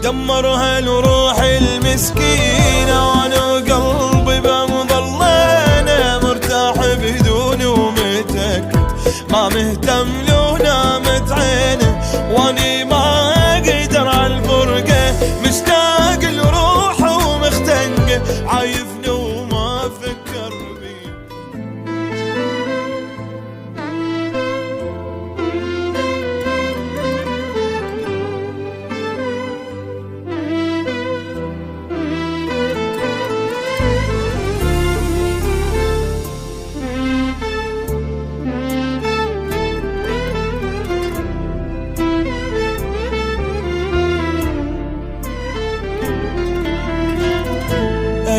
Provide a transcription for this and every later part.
دمرها الروح المسكينة، وانا قلبي بمظلينه مرتاح بدون ومتأكد، ما مهتم لو نامت عينه، واني ما اقدر عالفرقة، مشتاق لروحه ومختنقه، عايفني وما افكر بيه.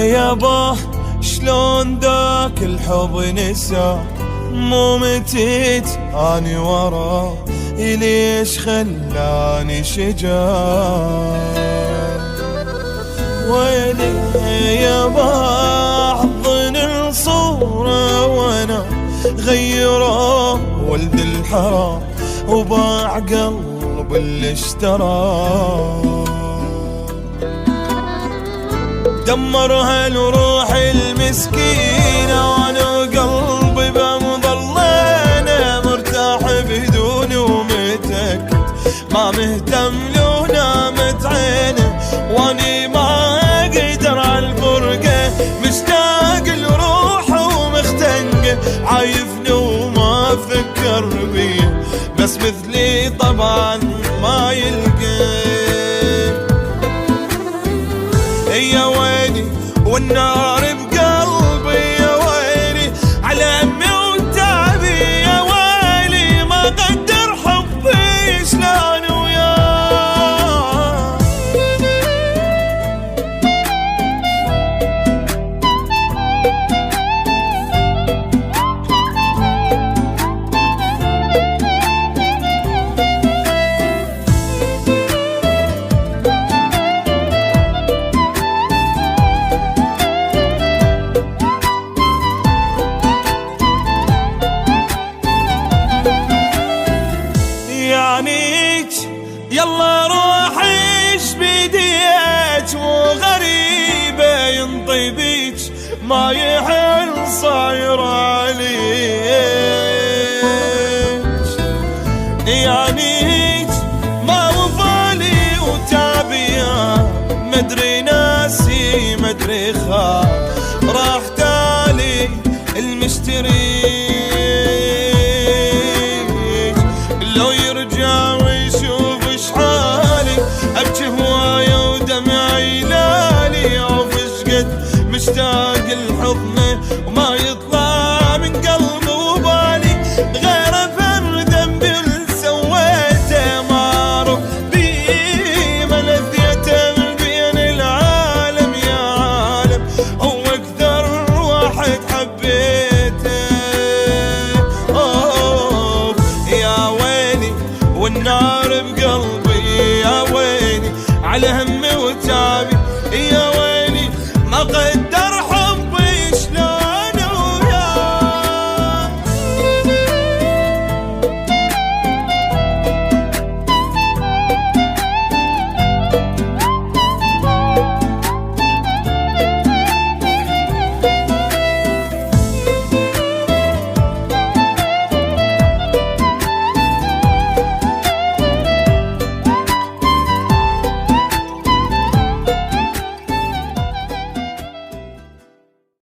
يابا شلون ذاك الحب نسى، مو متيت اني وراه، ليش خلاني شجاع، ويلي يابا حضن الصورة وانا غيره ولد الحرام، وباع قلب اللي اشتراه. دمرها الروح المسكينة، وانا قلبي بمظلينه مرتاح بدون ومتأكد، ما مهتم لو نامت عينه، واني ما اقدر عالفرقة، مشتاق لروحه ومختنقه، عايفني وما افكر بيه، بس مثلي طبعا ما يلقى. يا ويلي والنار بقلبي، يا ويلي على امي وتعبي، يا ويلي ما قدر حبي شلون وياه. يلا روحيش بديت وغريبة ينطي بيك، ما يحل صاير عليك، يعني ما وفالي وتعبية، مدري ناسي مدري خاف، راح تالي المشتري لو يرجع ويشوف شحالي، ابكي هوايه ودمعي لالي، عوف شقد مشتاق لحضنه، وما يطلع من قلبي وبالي غير افر ذنبي اللي سويته، ما اعرف بيه ما لذيته من بين العالم، يا عالم هو اكثر واحد حبيته. اوه يا ويلي والنار بقلبي، يا ويلي على همي وتعبي، يا ويلي ما قدر